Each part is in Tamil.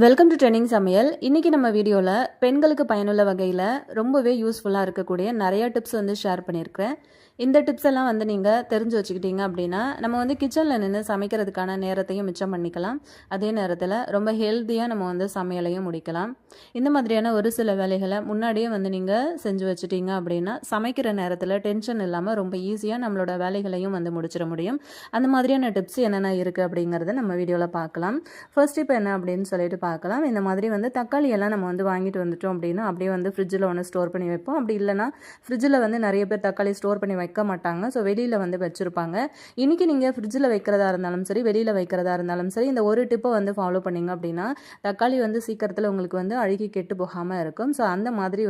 வெல்கம் டு ட்ரெண்டிங் சமையல். இன்றைக்கி நம்ம வீடியோவில் பெண்களுக்கு பயனுள்ள வகையில் ரொம்பவே யூஸ்ஃபுல்லாக இருக்கக்கூடிய நிறையா டிப்ஸ் ஷேர் பண்ணியிருக்கிறேன். இந்த டிப்ஸ் எல்லாம் நீங்கள் தெரிஞ்சு வச்சுக்கிட்டீங்க அப்படின்னா நம்ம கிச்சனில் நின்று சமைக்கிறதுக்கான நேரத்தையும் மிச்சம் பண்ணிக்கலாம். அதே நேரத்தில் ரொம்ப ஹெல்த்தியாக நம்ம சமையலையும் முடிக்கலாம். இந்த மாதிரியான ஒரு சில வேலைகளை முன்னாடியே நீங்கள் செஞ்சு வச்சுட்டீங்க அப்படின்னா சமைக்கிற நேரத்தில் டென்ஷன் இல்லாமல் ரொம்ப ஈஸியாக நம்மளோட வேலைகளையும் முடிச்சிட முடியும். அந்த மாதிரியான டிப்ஸ் என்னென்ன இருக்குது அப்படிங்கிறத நம்ம வீடியோவில் பார்க்கலாம். ஃபர்ஸ்ட் இப்போ என்ன அப்படின்னு சொல்லிட்டு பார்க்கலாம். இந்த மாதிரி தக்காளி எல்லாம் நம்ம வாங்கிட்டு வந்துட்டோம் அப்படின்னா அப்படியே ஃப்ரிட்ஜில் ஸ்டோர் பண்ணி வைப்போம். அப்படி இல்லைனா ஃப்ரிட்ஜில் நிறைய பேர் தக்காளி ஸ்டோர் பண்ணி வைக்க மாட்டாங்க. ஸோ வெளியில் வச்சுருப்பாங்க. இன்றைக்கி நீங்கள் ஃப்ரிட்ஜில் வைக்கிறதா இருந்தாலும் சரி, வெளியில் வைக்கிறதா இருந்தாலும் சரி, இந்த ஒரு டிப்பை ஃபாலோ பண்ணிங்க அப்படின்னா தக்காளி சீக்கிரத்தில் உங்களுக்கு அழுகி கெட்டு போகாமல் இருக்கும். ஸோ அந்த மாதிரி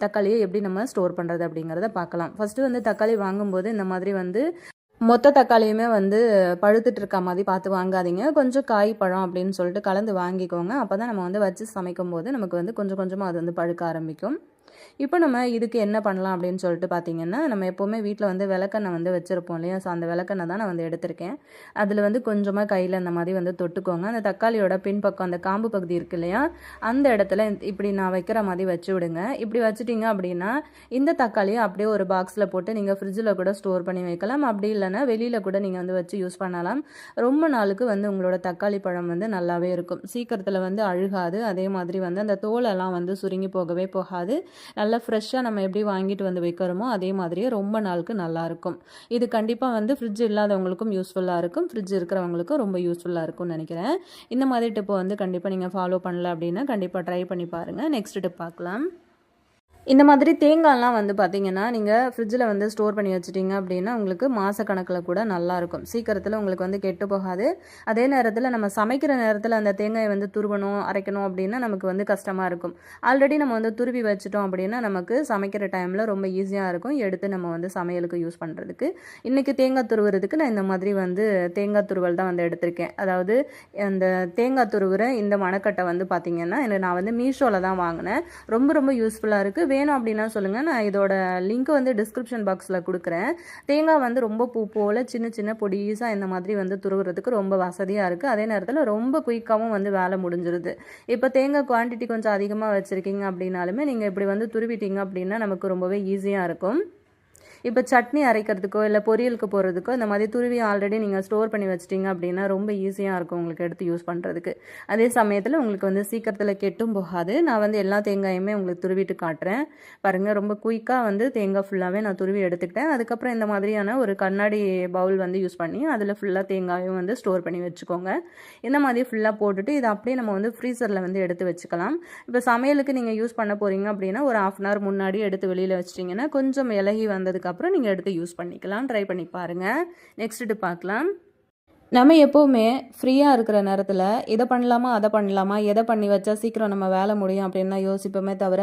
தக்காளியை எப்படி நம்ம ஸ்டோர் பண்ணுறது அப்படிங்கிறத பார்க்கலாம். ஃபஸ்ட்டு தக்காளி வாங்கும்போது இந்த மாதிரி மொத்த தக்காளியுமே பழுத்துட்டு இருக்க மாதிரி பார்த்து வாங்காதீங்க. கொஞ்சம் காய் பழம் அப்படின்னு சொல்லிட்டு கலந்து வாங்கிக்கோங்க. அப்போ தான் நம்ம வச்சு சமைக்கும் போது நமக்கு கொஞ்சம் கொஞ்சமாக அது பழுக்க ஆரம்பிக்கும். இப்போ நம்ம இதுக்கு என்ன பண்ணலாம் அப்படின்னு சொல்லிட்டு பார்த்தீங்கன்னா, நம்ம எப்போவுமே வீட்டில் விளக்கெண்ணெய் வச்சுருப்போம் இல்லையா? ஸோ அந்த விளக்கெண்ணெய் தான் நான் எடுத்திருக்கேன். அதில் கொஞ்சமாக கையில் அந்த மாதிரி தொட்டுக்கோங்க. அந்த தக்காளியோட பின்பக்கம் அந்த காம்பு பகுதி இருக்கு இல்லையா? அந்த இடத்துல இப்படி நான் வைக்கிற மாதிரி வச்சு விடுங்க. இப்படி வச்சுட்டிங்க அப்படின்னா இந்த தக்காளியை அப்படியே ஒரு பாக்ஸில் போட்டு நீங்கள் ஃப்ரிட்ஜில் கூட ஸ்டோர் பண்ணி வைக்கலாம். அப்படி இல்லைன்னா வெளியில் கூட நீங்கள் வச்சு யூஸ் பண்ணலாம். ரொம்ப நாளுக்கு உங்களோட தக்காளி பழம் நல்லாவே இருக்கும். சீக்கிரத்தில் அழுகாது. அதே மாதிரி அந்த தோலெல்லாம் சுருங்கி போகவே போகாது. நல்லா ஃப்ரெஷ்ஷாக நம்ம எப்படி வாங்கிட்டு வைக்கிறோமோ அதே மாதிரியே ரொம்ப நாளுக்கு நல்லாயிருக்கும். இது கண்டிப்பாக ஃப்ரிட்ஜ் இல்லாதவங்களுக்கும் யூஸ்ஃபுல்லாக இருக்கும். ஃப்ரிட்ஜ் இருக்கிறவங்களுக்கும் ரொம்ப யூஸ்ஃபுல்லாக இருக்கும்னு நினைக்கிறேன். இந்த மாதிரி டிப்பை கண்டிப்பாக நீங்கள் ஃபாலோ பண்ணல அப்படின்னா கண்டிப்பாக ட்ரை பண்ணி பாருங்கள். நெக்ஸ்ட் டிப் பார்க்கலாம். இந்த மாதிரி தேங்காய்லாம் பார்த்தீங்கன்னா நீங்கள் ஃப்ரிட்ஜில் ஸ்டோர் பண்ணி வச்சுட்டிங்க அப்படின்னா உங்களுக்கு மாதக்கணக்கில் கூட நல்லாயிருக்கும். சீக்கிரத்தில் உங்களுக்கு கெட்டு போகாது. அதே நேரத்தில் நம்ம சமைக்கிற நேரத்தில் அந்த தேங்காயை துருவணும் அரைக்கணும் அப்படின்னா நமக்கு கஷ்டமாக இருக்கும். ஆல்ரெடி நம்ம துருவி வச்சுட்டோம் அப்படின்னா நமக்கு சமைக்கிற டைமில் ரொம்ப ஈஸியாக இருக்கும் எடுத்து நம்ம சமையலுக்கு யூஸ் பண்ணுறதுக்கு. இன்றைக்கி தேங்காய் துருவுறதுக்கு நான் இந்த மாதிரி தேங்காய் துருவல் தான் எடுத்திருக்கேன். அதாவது அந்த தேங்காய் துருவுற இந்த மணக்கட்டை பார்த்தீங்கன்னா நான் மீஷோவில் தான் வாங்கினேன். ரொம்ப ரொம்ப யூஸ்ஃபுல்லாக இருக்குது. வேணும் அப்படின்னா சொல்லுங்கள். நான் இதோட லிங்க் டிஸ்கிரிப்ஷன் பாக்ஸில் கொடுக்குறேன். தேங்காய் ரொம்ப பூ போல் சின்ன சின்ன பொடிசாக இந்த மாதிரி துருவுறதுக்கு ரொம்ப வசதியாக இருக்குது. அதே நேரத்தில் ரொம்ப குயிக்காகவும் வேலை முடிஞ்சிருது. இப்போ தேங்காய் குவான்டிட்டி கொஞ்சம் அதிகமாக வச்சுருக்கீங்க அப்படின்னாலுமே நீங்கள் இப்படி துருவிட்டீங்க அப்படின்னா நமக்கு ரொம்பவே ஈஸியாக இருக்கும். இப்போ சட்னி அரைக்கிறதுக்கோ இல்லை பொரியலுக்கு போடுறதுக்கோ இந்த மாதிரி துருவி ஆல்ரெடி நீங்கள் ஸ்டோர் பண்ணி வச்சிட்டிங்க அப்படின்னா ரொம்ப ஈஸியாக இருக்கும் உங்களுக்கு எடுத்து யூஸ் பண்ணுறதுக்கு. அதே சமயத்தில் உங்களுக்கு சீக்கிரத்தில் கெட்டும் போகாது. நான் எல்லா தேங்காயுமே உங்களுக்கு துருவிட்டு காட்டுறேன் பாருங்கள். ரொம்ப குயிக்காக தேங்காய் ஃபுல்லாகவே நான் துருவி எடுத்துக்கிட்டேன். அதுக்கப்புறம் இந்த மாதிரியான ஒரு கண்ணாடி பவுல் யூஸ் பண்ணி அதில் ஃபுல்லாக தேங்காயும் ஸ்டோர் பண்ணி வச்சுக்கோங்க. இந்த மாதிரி ஃபுல்லாக போட்டுட்டு இதை அப்படியே நம்ம ஃப்ரீசரில் எடுத்து வச்சுக்கலாம். இப்போ சமையலுக்கு நீங்கள் யூஸ் பண்ண போகிறீங்க அப்படின்னா ஒரு 1/2 hour முன்னாடி எடுத்து வெளியில் வச்சிட்டிங்கன்னா கொஞ்சம் இலகி வந்ததுக்கு அப்புறம் நீங்கள் எடுத்து யூஸ் பண்ணிக்கலாம். ட்ரை பண்ணி பாருங்கள். நெக்ஸ்ட்டு பார்க்கலாம். நம்ம எப்போவுமே ஃப்ரீயாக இருக்கிற நேரத்தில் இதை பண்ணலாமா அதை பண்ணலாமா, எதை பண்ணி வச்சா சீக்கிரம் நம்ம வேலை முடியும் அப்படின்னு யோசிப்போமே தவிர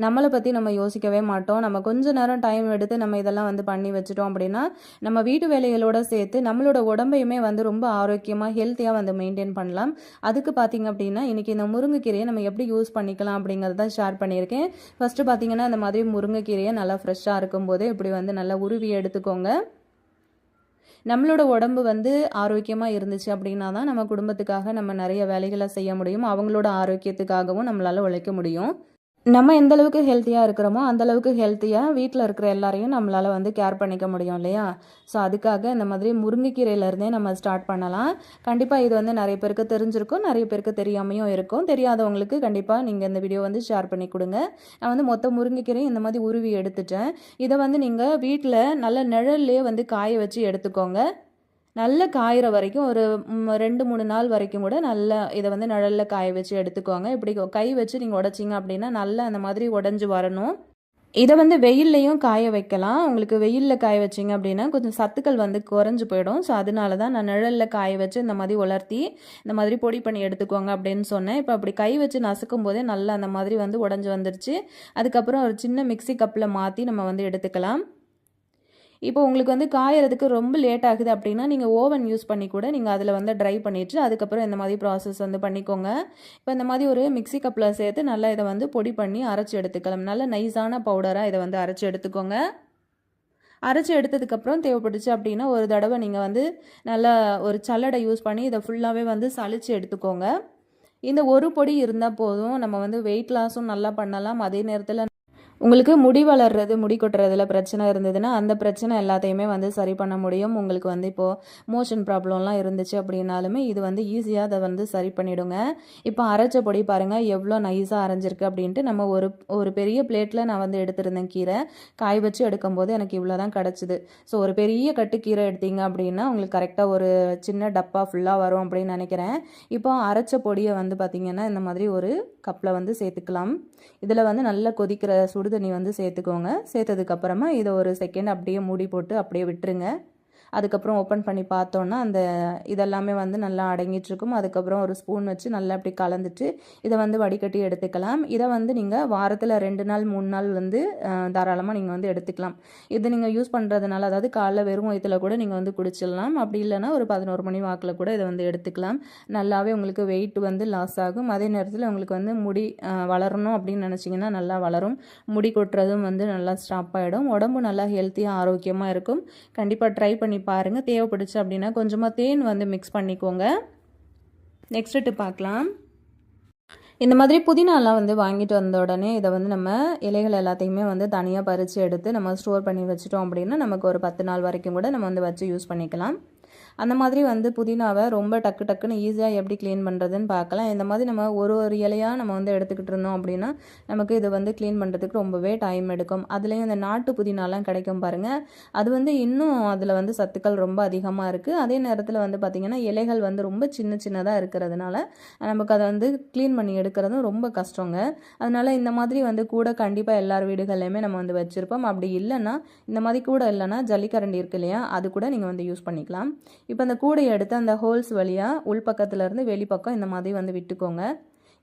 நம்மளை பற்றி நம்ம யோசிக்கவே மாட்டோம். நம்ம கொஞ்சம் நேரம் டைம் எடுத்து நம்ம இதெல்லாம் பண்ணி வச்சுட்டோம் அப்படின்னா நம்ம வீட்டு வேலைகளோடு சேர்த்து நம்மளோட உடம்பையுமே ரொம்ப ஆரோக்கியமாக ஹெல்த்தியாக மெயின்டைன் பண்ணலாம். அதுக்கு பார்த்திங்க அப்படின்னா இன்றைக்கி இந்த முருங்கைக்கீரையை நம்ம எப்படி யூஸ் பண்ணிக்கலாம் அப்படிங்கிறத ஷேர் பண்ணியிருக்கேன். ஃபஸ்ட்டு பார்த்திங்கன்னா இந்த மாதிரி முருங்கைக்கீரையை நல்லா ஃப்ரெஷ்ஷாக இருக்கும்போதே இப்படி நல்லா உருவி எடுத்துக்கோங்க. நம்மளோட உடம்பு ஆரோக்கியமாக இருந்துச்சு அப்படின்னா தான் நம்ம குடும்பத்துக்காக நம்ம நிறைய வேலைகளை செய்ய முடியும். அவங்களோட ஆரோக்கியத்துக்காகவும் நம்மளால் உழைக்க முடியும். நம்ம எந்த அளவுக்கு ஹெல்த்தியாக இருக்கிறோமோ அந்தளவுக்கு ஹெல்த்தியாக வீட்டில் இருக்கிற எல்லாரையும் நம்மளால் கேர் பண்ணிக்க முடியும் இல்லையா? ஸோ அதுக்காக இந்த மாதிரி முருங்கைக்கீரையிலேருந்தே நம்ம ஸ்டார்ட் பண்ணலாம். கண்டிப்பாக இது நிறைய பேருக்கு தெரிஞ்சிருக்கும், நிறைய பேருக்கு தெரியாமையும் இருக்கும். தெரியாதவங்களுக்கு கண்டிப்பாக நீங்கள் இந்த வீடியோ ஷேர் பண்ணி கொடுங்க. நான் மொத்த முருங்கைக்கீரையும் இந்த மாதிரி உருவி எடுத்துட்டேன். இதை நீங்கள் வீட்டில் நல்ல நிழல்லே காய வச்சு எடுத்துக்கோங்க. நல்ல காயிற வரைக்கும் ஒரு 2-3 நாள் வரைக்கும் கூட நல்லா இதை நிழலில் காய வச்சு எடுத்துக்கோங்க. இப்படி கை வச்சு நீங்கள் உடைச்சிங்க அப்படின்னா நல்லா அந்த மாதிரி உடஞ்சி வரணும். இதை வெயில்லையும் காய வைக்கலாம். உங்களுக்கு வெயிலில் காய வச்சிங்க அப்படின்னா கொஞ்சம் சத்துக்கள் குறைஞ்சி போயிடும். ஸோ அதனால தான் நான் நிழலில் காய வச்சு இந்த மாதிரி உலர்த்தி இந்த மாதிரி பொடி பண்ணி எடுத்துக்கோங்க அப்படின்னு சொன்னேன். இப்போ அப்படி கை வச்சு நசுக்கும் போதே நல்லா அந்த மாதிரி உடஞ்சி வந்துருச்சு. அதுக்கப்புறம் ஒரு சின்ன மிக்சி கப்பில் மாற்றி நம்ம எடுத்துக்கலாம். இப்போ உங்களுக்கு காயறதுக்கு ரொம்ப லேட் ஆகுது அப்படின்னா நீங்கள் ஓவன் யூஸ் பண்ணி கூட நீங்கள் அதில் ட்ரை பண்ணிவிட்டு அதுக்கப்புறம் இந்த மாதிரி ப்ராசஸ் பண்ணிக்கோங்க. இப்போ இந்த மாதிரி ஒரு மிக்சி கப்பில் சேர்த்து நல்லா இதை பொடி பண்ணி அரைச்சி எடுத்துக்கலாம். நல்ல நைஸான பவுடராக இதை அரைச்சி எடுத்துக்கோங்க. அரைச்சி எடுத்ததுக்கப்புறம் தேவைப்பட்டுச்சு அப்படின்னா ஒரு தடவை நீங்கள் நல்லா ஒரு சல்லடை யூஸ் பண்ணி இதை ஃபுல்லாகவே சலிச்சு எடுத்துக்கோங்க. இந்த ஒரு பொடி இருந்தால் போதும், நம்ம வந்து வெயிட் லாஸும் நல்லா பண்ணலாம். அதே நேரத்தில் உங்களுக்கு முடி வளர்றது, முடி கொட்டுறதுல பிரச்சனை இருந்ததுன்னா, அந்த பிரச்சனை எல்லாத்தையுமே வந்து சரி பண்ண முடியும். உங்களுக்கு வந்து இப்போது மோஷன் ப்ராப்ளம்லாம் இருந்துச்சு அப்படின்னாலுமே, இது வந்து ஈஸியாக அதை வந்து சரி பண்ணிடுங்க. இப்போ அரைச்ச பொடி பாருங்கள் எவ்வளோ நைஸாக அரைஞ்சிருக்கு அப்படின்ட்டு. நம்ம ஒரு ஒரு பெரிய பிளேட்டில் நான் வந்து எடுத்திருந்தேன் கீரை. காய வச்சு எடுக்கும்போது எனக்கு இவ்வளோ தான் கிடச்சிது. ஸோ ஒரு பெரிய கட்டு கீரை எடுத்தீங்க அப்படின்னா, உங்களுக்கு கரெக்டாக ஒரு சின்ன டப்பா ஃபுல்லாக வரும் அப்படின்னு நினைக்கிறேன். இப்போ அரைச்ச பொடியை வந்து பார்த்திங்கன்னா, இந்த மாதிரி ஒரு கப்பில் வந்து சேர்த்துக்கலாம். இதில் வந்து நல்லா கொதிக்கிற சுடு தண்ணி வந்து சேர்த்துக்கோங்க. சேர்த்ததுக்கப்புறமா இதை ஒரு செகண்ட் அப்படியே மூடி போட்டு அப்படியே விட்டுருங்க. அதுக்கப்புறம் ஓப்பன் பண்ணி பார்த்தோன்னா அந்த இதெல்லாமே வந்து நல்லா அடங்கிட்டுருக்கும். அதுக்கப்புறம் ஒரு ஸ்பூன் வச்சு நல்லா அப்படி கலந்துட்டு இதை வந்து வடிகட்டி எடுத்துக்கலாம். இதை வந்து நீங்கள் வாரத்தில் 2 நாள் 3 நாள் வந்து தாராளமாக நீங்கள் வந்து எடுத்துக்கலாம். இது நீங்கள் யூஸ் பண்ணுறதுனால, அதாவது காலைல வெறும் வயிற்றுல கூட நீங்கள் வந்து குடிச்சிடலாம். அப்படி இல்லைன்னா ஒரு 11 மணி வாக்கில் கூட இதை வந்து எடுத்துக்கலாம். நல்லாவே உங்களுக்கு வெயிட் வந்து லாஸ் ஆகும். அதே நேரத்தில் உங்களுக்கு வந்து முடி வளரணும் அப்படின்னு நினச்சிங்கன்னா நல்லா வளரும். முடி கொட்டுறதும் வந்து நல்லா ஸ்டாப் ஆகிடும். உடம்பு நல்லா ஹெல்த்தியாக ஆரோக்கியமாக இருக்கும். கண்டிப்பாக ட்ரை பண்ணி பாருங்கள். தேவைப்படுச்சு அப்படின்னா கொஞ்சமாக தேன் வந்து மிக்ஸ் பண்ணிக்கோங்க. நெக்ஸ்ட் டிப் பார்க்கலாம். இந்த மாதிரி புதினாலாம் வந்து வாங்கிட்டு வந்த உடனே இதை வந்து நம்ம இலைகள் எல்லாத்தையுமே வந்து தனியாக பறித்து எடுத்து நம்ம ஸ்டோர் பண்ணி வச்சிட்டோம் அப்படின்னா நமக்கு ஒரு 10 நாள் வரைக்கும் கூட நம்ம வந்து வச்சு யூஸ் பண்ணிக்கலாம். அந்த மாதிரி வந்து புதினாவை ரொம்ப டக்குன்னு ஈஸியாக எப்படி க்ளீன் பண்ணுறதுன்னு பார்க்கலாம். இந்த மாதிரி நம்ம ஒரு இலையாக நம்ம வந்து எடுத்துக்கிட்டு இருந்தோம் அப்படின்னா நமக்கு இது வந்து க்ளீன் பண்ணுறதுக்கு ரொம்பவே டைம் எடுக்கும். அதுலேயும் இந்த நாட்டு புதினாலாம் கிடைக்கும் பாருங்கள். அது வந்து இன்னும் அதில் வந்து சத்துக்கள் ரொம்ப அதிகமாக இருக்குது. அதே நேரத்தில் வந்து பார்த்திங்கன்னா இலைகள் வந்து ரொம்ப சின்னதாக இருக்கிறதுனால நமக்கு அதை வந்து க்ளீன் பண்ணி எடுக்கிறதும் ரொம்ப கஷ்டங்க. அதனால் இந்த மாதிரி வந்து கூட கண்டிப்பாக எல்லார் வீடுகள்லையுமே நம்ம வந்து வச்சுருப்போம். அப்படி இல்லைன்னா இந்த மாதிரி கூட இல்லைன்னா ஜல்லிக்கரண்டி இருக்கு இல்லையா, அது கூட நீங்கள் வந்து யூஸ் பண்ணிக்கலாம். இப்போ அந்த கூடையை எடுத்து அந்த ஹோல்ஸ் வழியாக உள்பக்கத்துலேருந்து வெளிப்பக்கம் இந்த மாதிரி வந்து விட்டுக்கோங்க.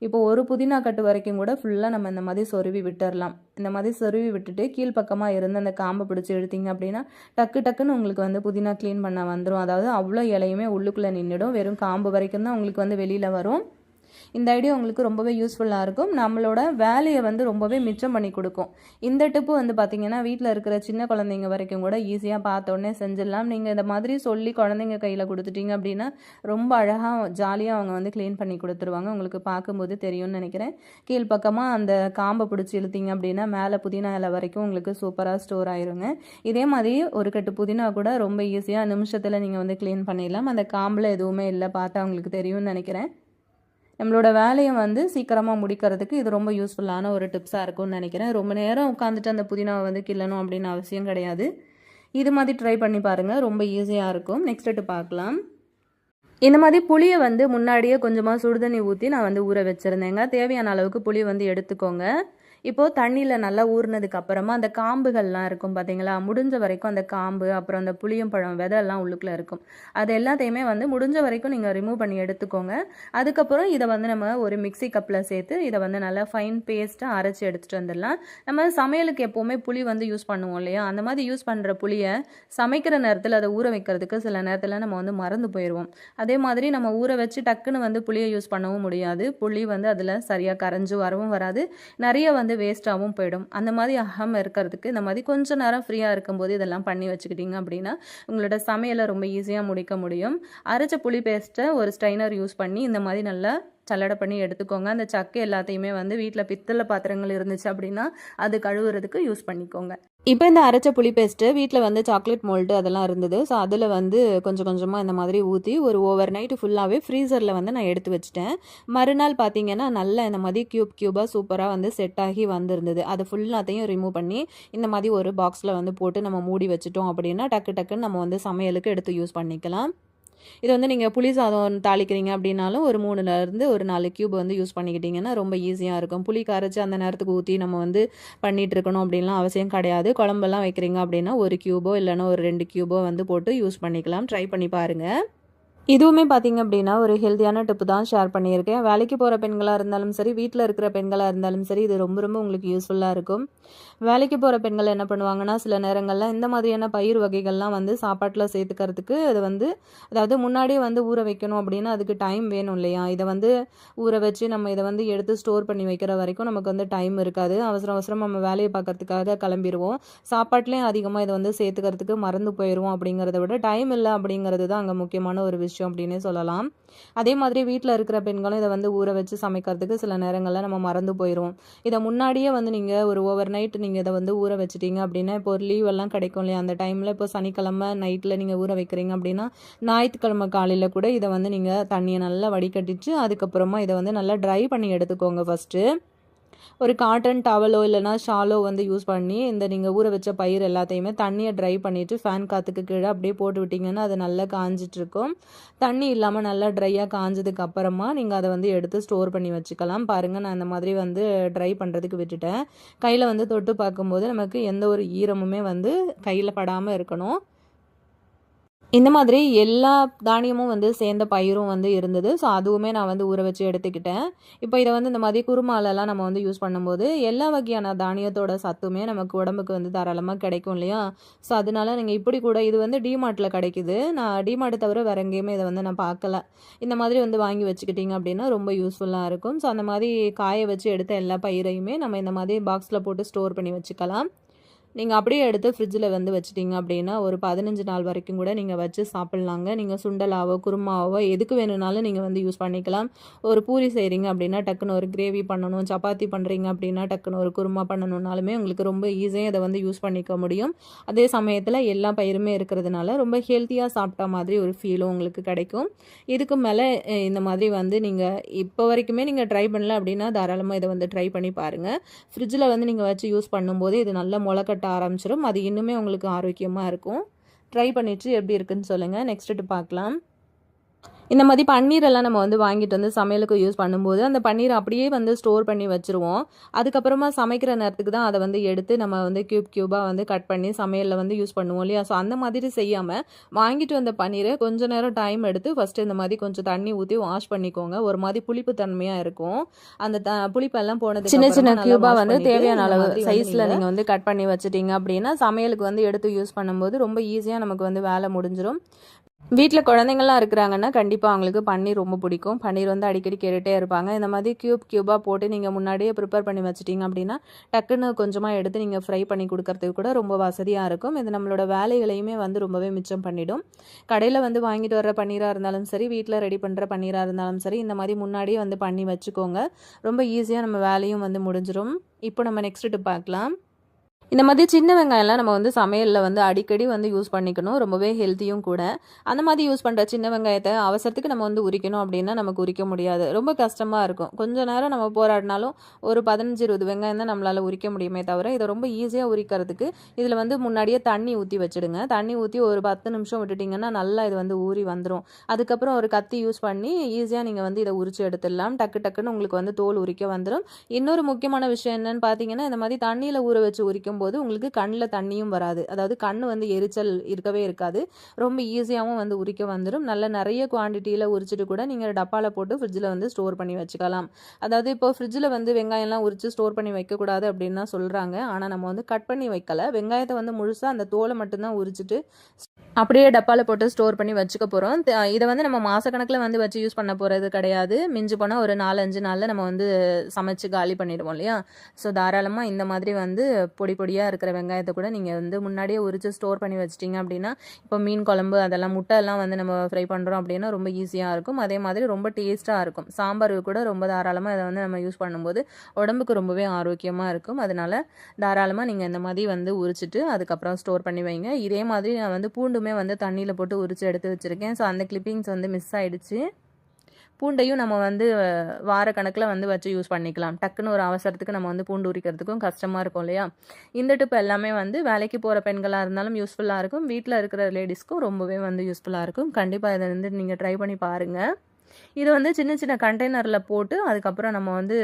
இப்போ ஒரு புதினா கட்டு வரைக்கும் கூட ஃபுல்லாக நம்ம இந்த மாதிரி சொருவி விட்டுடலாம். இந்த மாதிரி சொருவி விட்டுட்டு கீழ்ப்பக்கமாக இருந்து அந்த காம்பை பிடிச்சி எடுத்தீங்க அப்படின்னா டக்குன்னு உங்களுக்கு வந்து புதினா க்ளீன் பண்ண வந்துடும். அதாவது அவ்வளோ இலையுமே உள்ளுக்குள்ளே நின்றுடும். வெறும் காம்பு வரைக்கும் தான் உங்களுக்கு வந்து வெளியில் வரும். இந்த ஐடியா உங்களுக்கு ரொம்பவே யூஸ்ஃபுல்லாக இருக்கும். நம்மளோட வேலையை வந்து ரொம்பவே மிச்சம் பண்ணி கொடுக்கும். இந்த டிப்பு வந்து பார்த்திங்கன்னா வீட்டில் இருக்கிற சின்ன குழந்தைங்க வரைக்கும் கூட ஈஸியாக பார்த்தோன்னே செஞ்சிடலாம். நீங்கள் இந்த மாதிரி சொல்லி குழந்தைங்க கையில் கொடுத்துட்டீங்க அப்படின்னா ரொம்ப அழகாக ஜாலியாக அவங்க வந்து க்ளீன் பண்ணி கொடுத்துருவாங்க. உங்களுக்கு பார்க்கும்போது தெரியும்னு நினைக்கிறேன். கீழ்ப்பக்கமாக அந்த காம்பை பிடிச்சி இழுத்தீங்க அப்படின்னா மேலே புதினா இலை வரைக்கும் உங்களுக்கு சூப்பராக ஸ்டோர் ஆயிருங்க. இதே மாதிரி ஒரு கட்டு புதினா கூட ரொம்ப ஈஸியாக நிமிஷத்தில் நீங்கள் வந்து க்ளீன் பண்ணிடலாம். அந்த காம்பில் எதுவுமே இல்லை, பார்த்தா உங்களுக்கு தெரியும்னு நினைக்கிறேன். நம்மளோட வேலையை வந்து சீக்கிரமாக முடிக்கிறதுக்கு இது ரொம்ப யூஸ்ஃபுல்லான ஒரு டிப்ஸாக இருக்கும்னு நினைக்கிறேன். ரொம்ப நேரம் உட்காந்துட்டு அந்த புதினாவை வந்து கிள்ளணும் அப்படின்னு அவசியம் கிடையாது. இது மாதிரி ட்ரை பண்ணி பாருங்கள், ரொம்ப ஈஸியாக இருக்கும். நெக்ஸ்ட் டிப் பார்க்கலாம். இந்த மாதிரி புளியை வந்து முன்னாடியே கொஞ்சமாக சுடுதண்ணி ஊற்றி நான் வந்து ஊற வச்சுருந்தேங்க. தேவையான அளவுக்கு புளி வந்து எடுத்துக்கோங்க. இப்போது தண்ணியில் நல்லா ஊறினதுக்கு அப்புறமா அந்த காம்புகள்லாம் இருக்கும் பார்த்தீங்களா, முடிஞ்ச வரைக்கும் அந்த காம்பு அப்புறம் அந்த புளியம்பழம் விதையெல்லாம் உள்ளுக்குள்ளே இருக்கும். அது எல்லாத்தையுமே வந்து முடிஞ்ச வரைக்கும் நீங்கள் ரிமூவ் பண்ணி எடுத்துக்கோங்க. அதுக்கப்புறம் இதை வந்து நம்ம ஒரு மிக்ஸி கப்பில் சேர்த்து இதை வந்து நல்லா ஃபைன் பேஸ்ட்டாக அரைச்சி எடுத்துகிட்டு வந்துடலாம். நம்ம சமையலுக்கு எப்போவுமே புளி வந்து யூஸ் பண்ணுவோம் இல்லையா, அந்த மாதிரி யூஸ் பண்ணுற புளியை சமைக்கிற நேரத்தில் அதை ஊற வைக்கிறதுக்கு சில நேரத்தில் நம்ம வந்து மறந்து போயிடுவோம். அதே மாதிரி நம்ம ஊற வச்சு டக்குன்னு வந்து புளியை யூஸ் பண்ணவும் முடியாது. புளி வந்து அதில் சரியாக கரைஞ்சி வரவும் வராது, நிறைய வந்து வேஸ்ட்டாகவும் போயிடும். அந்த மாதிரி ஆகாமல் இருக்கிறதுக்கு இந்த மாதிரி கொஞ்சம் நேரம் ஃப்ரீயாக இருக்கும்போது இதெல்லாம் பண்ணி வச்சுக்கிட்டீங்க அப்படின்னா உங்களோட சமையலை ரொம்ப ஈஸியாக முடிக்க முடியும். அரைச்ச புளி பேஸ்ட்டை ஒரு ஸ்ட்ரைனர் யூஸ் பண்ணி இந்த மாதிரி நல்லா சல்லடை பண்ணி எடுத்துக்கோங்க. அந்த சக்கை எல்லாத்தையுமே வந்து வீட்டில் பித்தளை பாத்திரங்கள் இருந்துச்சு அப்படின்னா அது கழுவுறதுக்கு யூஸ் பண்ணிக்கோங்க. இப்போ இந்த அரைச்ச புளி பேஸ்ட்டு வீட்டில் வந்து சாக்லேட் மோல்டு அதெல்லாம் இருந்தது. ஸோ அதில் வந்து கொஞ்சமாக இந்த மாதிரி ஊற்றி ஒரு ஓவர் நைட்டு ஃபுல்லாகவே ஃப்ரீசரில் வந்து நான் எடுத்து வச்சிட்டேன். மறுநாள் பார்த்தீங்கன்னா நல்லா இந்த மாதிரி க்யூபாக சூப்பராக வந்து செட் ஆகி வந்திருந்தது. அது ஃபுல்லாத்தையும் ரிமூவ் பண்ணி இந்த மாதிரி ஒரு பாக்ஸில் வந்து போட்டு நம்ம மூடி வச்சுட்டோம் அப்படின்னா டக்குன்னு நம்ம வந்து சமையலுக்கு எடுத்து யூஸ் பண்ணிக்கலாம். இது வந்து நீங்கள் புளி சாதம் தாளிக்கிறீங்க அப்படின்னாலும் ஒரு 3லேருந்து ஒரு 4 கியூப் வந்து யூஸ் பண்ணிக்கிட்டிங்கன்னா ரொம்ப ஈஸியாக இருக்கும். புளி கரைச்சி அந்த நேரத்துக்கு ஊற்றி நம்ம வந்து பண்ணிகிட்டு இருக்கணும் அப்படின்லாம் அவசியம் கிடையாது. குழம்பெல்லாம் வைக்கிறீங்க அப்படின்னா ஒரு கியூபோ இல்லைன்னா ஒரு 2 கியூபோ வந்து போட்டு யூஸ் பண்ணிக்கலாம். ட்ரை பண்ணி பாருங்கள். இதுவுமே பார்த்திங்க அப்படின்னா ஒரு ஹெல்த்தியான டிப்பு தான் ஷேர் பண்ணியிருக்கேன். வேலைக்கு போகிற பெண்களாக இருந்தாலும் சரி, வீட்டில் இருக்கிற பெண்களாக இருந்தாலும் சரி, இது ரொம்ப உங்களுக்கு யூஸ்ஃபுல்லாக இருக்கும். வேலைக்கு போகிற பெண்கள் என்ன பண்ணுவாங்கன்னா சில நேரங்களில் இந்த மாதிரியான பயிர் வகைகள்லாம் வந்து சாப்பாட்டில் சேர்த்துக்கிறதுக்கு அது வந்து அதாவது முன்னாடியே வந்து ஊற வைக்கணும் அப்படின்னா அதுக்கு டைம் வேணும் இல்லையா. இதை வந்து ஊற வச்சு நம்ம இதை வந்து எடுத்து ஸ்டோர் பண்ணி வைக்கிற வரைக்கும் நமக்கு வந்து டைம் இருக்காது. அவசரம் நம்ம வேலையை பார்க்கறதுக்காக கிளம்பிடுவோம். சாப்பாட்லேயும் அதிகமாக இதை வந்து சேர்த்துக்கிறதுக்கு மறந்து போயிடுவோம். அப்படிங்கிறத விட டைம் இல்லை அப்படிங்கிறது தான் அங்கே முக்கியமான ஒரு விஷயம். விஷயம் அப்படின்னே சொல்லலாம். அதே மாதிரி வீட்டில் இருக்கிற பெண்களும் இதை வந்து ஊற வச்சு சமைக்கிறதுக்கு சில நேரங்களில் நம்ம மறந்து போயிடுவோம். இதை முன்னாடியே வந்து நீங்கள் ஒரு ஓவர் நைட் நீங்கள் இதை வந்து ஊற வச்சுட்டீங்க அப்படின்னா, இப்போ ஒரு லீவ் எல்லாம் கிடைக்கும் இல்லையா, அந்த டைமில் இப்போ சனிக்கிழமை நைட்டில் நீங்கள் ஊற வைக்கிறீங்க அப்படின்னா, ஞாயிற்றுக்கிழமை காலையில் கூட இதை வந்து நீங்கள் தண்ணியை நல்லா வடிகட்டிட்டு அதுக்கப்புறமா இதை வந்து நல்லா ட்ரை பண்ணி எடுத்துக்கோங்க. ஃபஸ்ட்டு ஒரு காட்டன் டவலோ இல்லைனா ஷாலோ வந்து யூஸ் பண்ணி இந்த நீங்கள் ஊற வச்ச பயிர் எல்லாத்தையுமே தண்ணியை ட்ரை பண்ணிவிட்டு ஃபேன் காற்றுக்கு கீழே அப்படியே போட்டு விட்டிங்கன்னா அது நல்லா காஞ்சிட்ருக்கும். தண்ணி இல்லாமல் நல்லா ட்ரையாக காஞ்சதுக்கு அப்புறமா நீங்கள் அதை வந்து எடுத்து ஸ்டோர் பண்ணி வச்சுக்கலாம். பாருங்கள், நான் இந்த மாதிரி வந்து ட்ரை பண்ணுறதுக்கு விட்டுட்டேன். கையில் வந்து தொட்டு பார்க்கும்போது நமக்கு எந்த ஒரு ஈரமுமே வந்து கையில் படாமல் இருக்கணும். இந்த மாதிரி எல்லா தானியமும் வந்து சேர்ந்த பயிரும் வந்து இருந்தது. ஸோ அதுவுமே நான் வந்து ஊற வச்சு எடுத்துக்கிட்டேன். இப்போ இதை வந்து இந்த மாதிரி குருமாலெல்லாம் நம்ம வந்து யூஸ் பண்ணும்போது எல்லா வகையான தானியத்தோட சத்துமே நமக்கு உடம்புக்கு வந்து தாராளமாக கிடைக்கும் இல்லையா? ஸோ அதனால நீங்கள் இப்படி கூட இது வந்து டிமார்ட்டில் கிடைக்குது. நான் டிமார்ட்டை தவிர வேறு எங்கேயுமே இதை வந்து நான் பார்க்கல. இந்த மாதிரி வந்து வாங்கி வச்சுக்கிட்டிங்க அப்படின்னா ரொம்ப யூஸ்ஃபுல்லாக இருக்கும். ஸோ அந்த மாதிரி காய வச்சு எடுத்த எல்லா பயிரையுமே நம்ம இந்த மாதிரி பாக்ஸில் போட்டு ஸ்டோர் பண்ணி வச்சுக்கலாம். நீங்கள் அப்படியே எடுத்து ஃப்ரிட்ஜில் வந்து வச்சுட்டிங்க அப்படின்னா ஒரு 15 நாள் வரைக்கும் கூட நீங்கள் வச்சு சாப்பிட்லாங்க. நீங்கள் சுண்டலாவோ குருமாவோ எதுக்கு வேணும்னாலும் நீங்கள் வந்து யூஸ் பண்ணிக்கலாம். ஒரு பூரி செய்கிறீங்க அப்படின்னா டக்குன்னு ஒரு கிரேவி பண்ணணும், சப்பாத்தி பண்ணுறீங்க அப்படின்னா டக்குன்னு ஒரு குருமா பண்ணணுன்னாலுமே உங்களுக்கு ரொம்ப ஈஸியாக இதை வந்து யூஸ் பண்ணிக்க முடியும். அதே சமயத்தில் எல்லா பயிருமே இருக்கிறதுனால ரொம்ப ஹெல்த்தியாக சாப்பிட்ட மாதிரி ஒரு ஃபீலும் உங்களுக்கு கிடைக்கும். இதுக்கு மேலே இந்த மாதிரி வந்து நீங்கள் இப்போ வரைக்குமே நீங்கள் ட்ரை பண்ணல அப்படின்னா தாராளமாக இதை வந்து ட்ரை பண்ணி பாருங்கள். ஃப்ரிட்ஜில் வந்து நீங்கள் வச்சு யூஸ் பண்ணும்போது இது நல்லா முளைக்கட்ட ஆரம்பிச்சிடும். அது இன்னுமே உங்களுக்கு ஆரோக்கியமாக இருக்கும். ட்ரை பண்ணிவிட்டு எப்படி இருக்குன்னு சொல்லுங்கள். நெக்ஸ்ட்டு பார்க்கலாம். இந்த மாதிரி பன்னீரெல்லாம் நம்ம வந்து வாங்கிட்டு வந்து சமையலுக்கு யூஸ் பண்ணும்போது அந்த பன்னீரை அப்படியே வந்து ஸ்டோர் பண்ணி வச்சுருவோம். அதுக்கப்புறமா சமைக்கிற நேரத்துக்கு தான் அதை வந்து எடுத்து நம்ம வந்து க்யூபாக வந்து கட் பண்ணி சமையலில் வந்து யூஸ் பண்ணுவோம் இல்லையா? ஸோ அந்த மாதிரி செய்யாமல் வாங்கிட்டு வந்த பன்னீரை கொஞ்சம் நேரம் டைம் எடுத்து ஃபஸ்ட்டு இந்த மாதிரி கொஞ்சம் தண்ணி ஊற்றி வாஷ் பண்ணிக்கோங்க. ஒரு மாதிரி புளிப்பு தன்மையாக இருக்கும். அந்த புளிப்பெல்லாம் போனது சின்ன சின்ன க்யூபாக வந்து தேவையான அளவு சைஸில் நீங்கள் வந்து கட் பண்ணி வச்சுட்டீங்க அப்படின்னா சமையலுக்கு வந்து எடுத்து யூஸ் பண்ணும்போது ரொம்ப ஈஸியாக நமக்கு வந்து வேலை முடிஞ்சிடும். வீட்டில் குழந்தைங்கள்லாம் இருக்கிறாங்கன்னா கண்டிப்பாக அவங்களுக்கு பன்னீர் ரொம்ப பிடிக்கும். பன்னீர் வந்து அடிக்கடி கேட்டுகிட்டே இருப்பாங்க. இந்த மாதிரி க்யூபாக போட்டு நீங்கள் முன்னாடியே ப்ரிப்பேர் பண்ணி வச்சிட்டிங்க அப்படின்னா டக்குன்னு கொஞ்சமாக எடுத்து நீங்கள் ஃப்ரை பண்ணி கொடுக்கறதுக்கு கூட ரொம்ப வசதியாக இருக்கும். இது நம்மளோட வேலைகளையுமே வந்து ரொம்பவே மிச்சம் பண்ணிடும். கடையில் வந்து வாங்கிட்டு வர்ற பன்னீராக இருந்தாலும் சரி, வீட்டில் ரெடி பண்ணுற பன்னீராக இருந்தாலும் சரி, இந்த மாதிரி முன்னாடியே வந்து பண்ணி வச்சுக்கோங்க. ரொம்ப ஈஸியாக நம்ம வேலையும் வந்து முடிஞ்சிடும். இப்போ நம்ம நெக்ஸ்ட் டிப் பார்க்கலாம். இந்த மாதிரி சின்ன வெங்காயம்லாம் நம்ம வந்து சமையலில் வந்து அடிக்கடி வந்து யூஸ் பண்ணிக்கணும். ரொம்பவே ஹெல்த்தியும் கூட. அந்த மாதிரி யூஸ் பண்ணுற சின்ன வெங்காயத்தை அவசரத்துக்கு நம்ம வந்து உரிக்கணும் அப்படின்னா நமக்கு உரிக்க முடியாது. ரொம்ப கஷ்டமாக இருக்கும். கொஞ்சம் நேரம் நம்ம போராடினாலும் ஒரு 15-20 வெங்காயம் தான் நம்மளால் உரிக்க முடியுமே தவிர இதை ரொம்ப ஈஸியாக உரிக்கிறதுக்கு இதில் வந்து முன்னாடியே தண்ணி ஊற்றி வச்சுடுங்க. தண்ணி ஊற்றி ஒரு 10 நிமிஷம் விட்டுட்டிங்கன்னா நல்லா இது வந்து ஊறி வந்துடும். அதுக்கப்புறம் ஒரு கத்தி யூஸ் பண்ணி ஈஸியாக நீங்கள் வந்து இதை உரிச்சு எடுத்துடலாம். டக்குன்னு உங்களுக்கு வந்து தோல் உரிக்க வந்துடும். இன்னொரு முக்கியமான விஷயம் என்னன்னு பார்த்தீங்கன்னா, இந்த மாதிரி தண்ணியில் ஊற வச்சு உரிக்கும் போது உங்களுக்கு கண்ணில் தண்ணியும் வராது. அதாவது கண் வந்து எரிச்சல் இருக்கவே இருக்காது. ரொம்ப ஈஸியாகவும் வந்து உரிக்க வந்துடும். நல்ல நிறைய குவான்டிட்டியில் உரிச்சிட்டு கூட நீங்கள் டப்பாவில் போட்டு ஃப்ரிட்ஜில் வந்து ஸ்டோர் பண்ணி வச்சுக்கலாம். அதாவது இப்போ ஃப்ரிட்ஜில் வந்து வெங்காயம்லாம் உரித்து ஸ்டோர் பண்ணி வைக்கக்கூடாது அப்படின்னு தான் சொல்கிறாங்க. ஆனால் நம்ம வந்து கட் பண்ணி வைக்கல. வெங்காயத்தை வந்து முழுசாக அந்த தோலை மட்டும்தான் உரிச்சிட்டு அப்படியே டப்பாவில் போட்டு ஸ்டோர் பண்ணி வச்சுக்க போகிறோம். இதை வந்து நம்ம மாதக்கணக்கில் வந்து வச்சு யூஸ் பண்ண போகிறது கிடையாது. மிஞ்சி போனால் ஒரு 4-5 நாளில் நம்ம வந்து சமைச்சு காலி பண்ணிடுவோம் இல்லையா? ஸோ தாராளமாக இந்த மாதிரி வந்து பொடியாக இருக்கிற வெங்காயத்தை கூட நீங்கள் வந்து முன்னாடியே உரித்து ஸ்டோர் பண்ணி வச்சிட்டிங்க அப்படின்னா, இப்போ மீன் குழம்பு அதெல்லாம் முட்டை எல்லாம் வந்து நம்ம ஃப்ரை பண்ணுறோம் அப்படின்னா ரொம்ப ஈஸியாக இருக்கும். அதே மாதிரி ரொம்ப டேஸ்ட்டாக இருக்கும். சாம்பாருக்கு கூட ரொம்ப தாராளமாக இதை வந்து நம்ம யூஸ் பண்ணும்போது உடம்புக்கு ரொம்பவே ஆரோக்கியமாக இருக்கும். அதனால் தாராளமாக நீங்கள் இந்த மாதிரி வந்து உரிச்சிட்டு அதுக்கப்புறம் ஸ்டோர் பண்ணி வைங்க. இதே மாதிரி நான் வந்து பூண்டுமே வந்து தண்ணியில் போட்டு உரித்து எடுத்து வச்சுருக்கேன். ஸோ அந்த கிளிப்பிங்ஸ் வந்து மிஸ் ஆகிடுச்சு. பூண்டையும் நம்ம வந்து வார கணக்கில் வந்து வச்சு யூஸ் பண்ணிக்கலாம். டக்குன்னு ஒரு அவசரத்துக்கு நம்ம வந்து பூண்டு உரிக்கிறதுக்கும் கஷ்டமாக இருக்கும் இல்லையா? இந்த டிப் எல்லாமே வந்து வேலைக்கு போகிற பெண்களாக இருந்தாலும் யூஸ்ஃபுல்லாக இருக்கும். வீட்டில் இருக்கிற லேடிஸ்க்கும் ரொம்பவே வந்து யூஸ்ஃபுல்லாக இருக்கும். கண்டிப்பாக இதை வந்து நீங்கள் ட்ரை பண்ணி பாருங்கள். இது வந்து சின்ன சின்ன கண்டெய்னரில் போட்டு அதுக்கப்புறம் நம்ம வந்து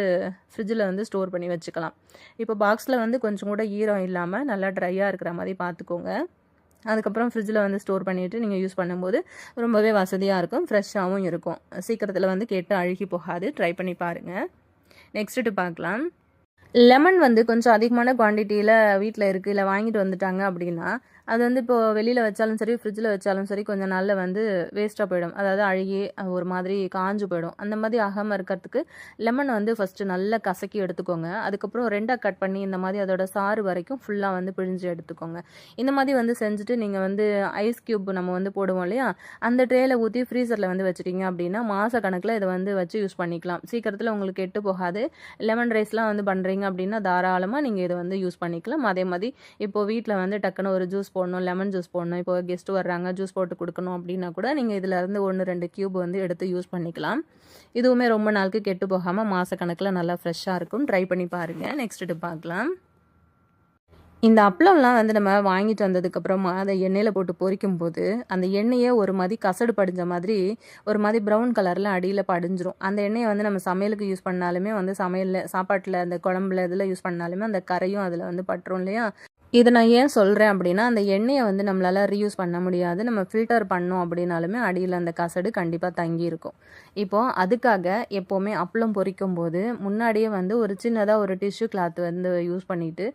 ஃப்ரிட்ஜில் வந்து ஸ்டோர் பண்ணி வச்சுக்கலாம். இப்போ பாக்ஸில் வந்து கொஞ்சம் கூட ஈரம் இல்லாமல் நல்லா ட்ரையாக இருக்கிற மாதிரி பார்த்துக்கோங்க. அதுக்கப்புறம் ஃப்ரிட்ஜில் வந்து ஸ்டோர் பண்ணிவிட்டு நீங்கள் யூஸ் பண்ணும்போது ரொம்பவே வசதியாக இருக்கும். ஃப்ரெஷ்ஷாகவும் இருக்கும். சீக்கிரத்தில் வந்து கெட்டு அழுகி போகாது. ட்ரை பண்ணி பாருங்கள். நெக்ஸ்ட்டு பார்க்கலாம். லெமன் வந்து கொஞ்சம் அதிகமான குவான்டிட்டியில் வீட்டில் இருக்குது, இல்லை வாங்கிட்டு வந்துட்டாங்க அப்படின்னா அது வந்து இப்போ வெளியில் வச்சாலும் சரி ஃப்ரிட்ஜில் வச்சாலும் சரி கொஞ்சம் நாளில் வந்து வேஸ்ட்டாக போயிடும், அதாவது அழுகி ஒரு மாதிரி காஞ்சு போயிடும். அந்த மாதிரி ஆகாமல் இருக்கிறதுக்கு லெமன் வந்து ஃபஸ்ட்டு நல்லா கசக்கி எடுத்துக்கோங்க. அதுக்கப்புறம் 2ஆக கட் பண்ணி இந்த மாதிரி அதோட சாறு வரைக்கும் ஃபுல்லாக வந்து பிழிஞ்சு எடுத்துக்கோங்க. இந்த மாதிரி வந்து செஞ்சுட்டு நீங்கள் வந்து ஐஸ் க்யூப் நம்ம வந்து போடுவோம் இல்லையா, அந்த ட்ரேயில் ஊற்றி ஃப்ரீசரில் வந்து வச்சுட்டிங்க அப்படின்னா மாத கணக்கில் இதை வந்து வச்சு யூஸ் பண்ணிக்கலாம். சீக்கிரத்தில் உங்களுக்கு கெட்டு போகாது. லெமன் ரைஸ்லாம் வந்து பண்ணுறீங்க அப்படின்னா தாராளமாக நீங்கள் இதை வந்து யூஸ் பண்ணிக்கலாம். அதே மாதிரி இப்போ வீட்டில் வந்து டக்குன்னு ஒரு ஜூஸ் போடணும், லெமன் ஜூஸ் போடணும், இப்போ கெஸ்ட்டு வர்றாங்க ஜூஸ் போட்டு கொடுக்கணும் அப்படின்னா கூட நீங்கள் இதிலேருந்து 1-2 க்யூப் வந்து எடுத்து யூஸ் பண்ணிக்கலாம். இதுவுமே ரொம்ப நாளுக்கு கெட்டு போகாமல் மாதக்கணக்கில் நல்லா ஃப்ரெஷ்ஷாக இருக்கும். ட்ரை பண்ணி பாருங்கள். நெக்ஸ்ட்டு பார்க்கலாம். இந்த அப்பளம்லாம் வந்து நம்ம வாங்கிட்டு வந்ததுக்கப்புறமா அதை எண்ணெயில் போட்டு பொரிக்கும்போது அந்த எண்ணெயே ஒரு மாதிரி கசடு படிஞ்ச மாதிரி ஒரு மாதிரி ப்ரௌன் கலரில் அடியில் படிஞ்சிரும். அந்த எண்ணெயை வந்து நம்ம சமையலுக்கு யூஸ் பண்ணாலுமே வந்து சமையலில் சாப்பாட்டில் அந்த குழம்புல இதில் யூஸ் பண்ணாலுமே அந்த கரையும் அதில் வந்து பட்டுரும் இல்லையா. இதை நான் ஏன் சொல்கிறேன் அப்படின்னா, அந்த எண்ணெயை வந்து நம்மளால் ரீயூஸ் பண்ண முடியாது. நம்ம ஃபில்டர் பண்ணோம் அப்படின்னாலுமே அடியில் அந்த கசடு கண்டிப்பாக தங்கியிருக்கும். இப்போது அதுக்காக எப்போவுமே அப்பளம் பொரிக்கும்போது முன்னாடியே வந்து ஒரு சின்னதாக ஒரு டிஷ்யூ கிளாத் வந்து யூஸ் பண்ணிவிட்டு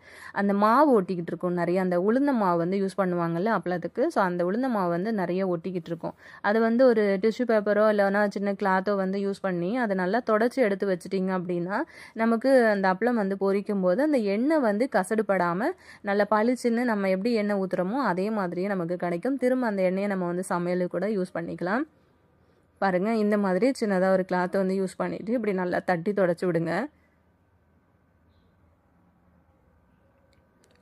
அந்த மாவு ஒட்டிக்கிட்டு இருக்கும் நிறைய. அந்த உளுந்த மாவு வந்து யூஸ் பண்ணுவாங்கள்ல அப்பளத்துக்கு, ஸோ அந்த உளுந்த மாவு வந்து நிறைய ஒட்டிக்கிட்டு இருக்கும். அது வந்து ஒரு டிஷ்யூ பேப்பரோ இல்லைனா சின்ன கிளாத்தோ வந்து யூஸ் பண்ணி அதை நல்லா தொடச்சி எடுத்து வச்சிட்டிங்க அப்படின்னா நமக்கு அந்த அப்பளம் வந்து பொரிக்கும் போது அந்த எண்ணெய் வந்து கசடு படாமல் நல்லா பளிச்சுன்னு நம்ம எப்படி எண்ணெய் ஊற்றுறோமோ அதே மாதிரியே நமக்கு கிடைக்கும். திரும்ப அந்த எண்ணெயை நம்ம வந்து சமையலுக்கு கூட யூஸ் பண்ணிக்கலாம். பாருங்கள், இந்த மாதிரி சின்னதாக ஒரு கிளாத்தை வந்து யூஸ் பண்ணிவிட்டு இப்படி நல்லா தட்டி தொடச்சி விடுங்க.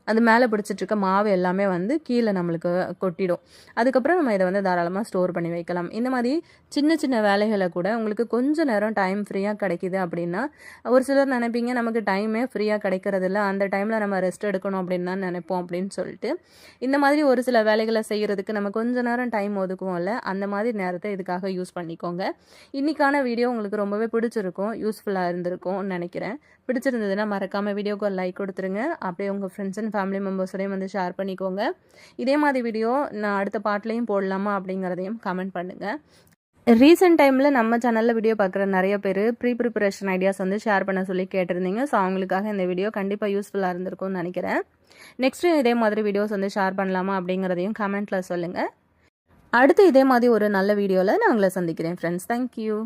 அது மேலே பிடிச்சிட்டு இருக்க மாவு எல்லாமே வந்து கீழே நம்மளுக்கு கொட்டிடும். அதுக்கப்புறம் நம்ம இதை வந்து தாராளமாக ஸ்டோர் பண்ணி வைக்கலாம். இந்த மாதிரி சின்ன சின்ன வேலைகளை கூட உங்களுக்கு கொஞ்சம் நேரம் டைம் ஃப்ரீயாக கிடைக்கிது அப்படின்னா, ஒரு சிலர் நினைப்பீங்க நமக்கு டைமே ஃப்ரீயாக கிடைக்கிறதில்ல, அந்த டைமில் நம்ம ரெஸ்ட் எடுக்கணும் அப்படின்னு தான் நினைப்போம் அப்படின்னு சொல்லிட்டு, இந்த மாதிரி ஒரு சில வேலைகளை செய்கிறதுக்கு நம்ம கொஞ்சம் நேரம் டைம் ஒதுக்குவோம்ல, அந்த மாதிரி நேரத்தை இதுக்காக யூஸ் பண்ணிக்கோங்க. இன்றைக்கான வீடியோ உங்களுக்கு ரொம்பவே பிடிச்சிருக்கும், யூஸ்ஃபுல்லாக இருந்திருக்கும்னு நினைக்கிறேன். பிடிச்சிருந்ததுன்னா மறக்காமல் வீடியோக்கு ஒரு லைக் கொடுத்துருங்க. அப்படியே உங்கள் ஃப்ரெண்ட்ஸ் அண்ட் ஃபேமிலி மெம்பர்ஸோடையும் வந்து ஷேர் பண்ணிக்கோங்க. இதே மாதிரி வீடியோ நான் அடுத்த பார்ட்லேயும் போடலாமா அப்படிங்கிறதையும் கமெண்ட் பண்ணுங்கள். ரீசெண்ட் டைமில் நம்ம சேனலில் வீடியோ பார்க்குற நிறைய பேர் ப்ரிப்பரேஷன் ஐடியாஸ் வந்து ஷேர் பண்ண சொல்லி கேட்டிருந்தீங்க. ஸோ அவங்களுக்காக இந்த வீடியோ கண்டிப்பாக யூஸ்ஃபுல்லாக இருந்திருக்கும்னு நினைக்கிறேன். நெக்ஸ்ட்டு இதே மாதிரி வீடியோஸ் வந்து ஷேர் பண்ணலாமா அப்படிங்கிறதையும் கமெண்ட்டில் சொல்லுங்கள். அடுத்து இதே மாதிரி ஒரு நல்ல வீடியோவில் நான் உங்களை சந்திக்கிறேன் ஃப்ரெண்ட்ஸ். தேங்க்யூ.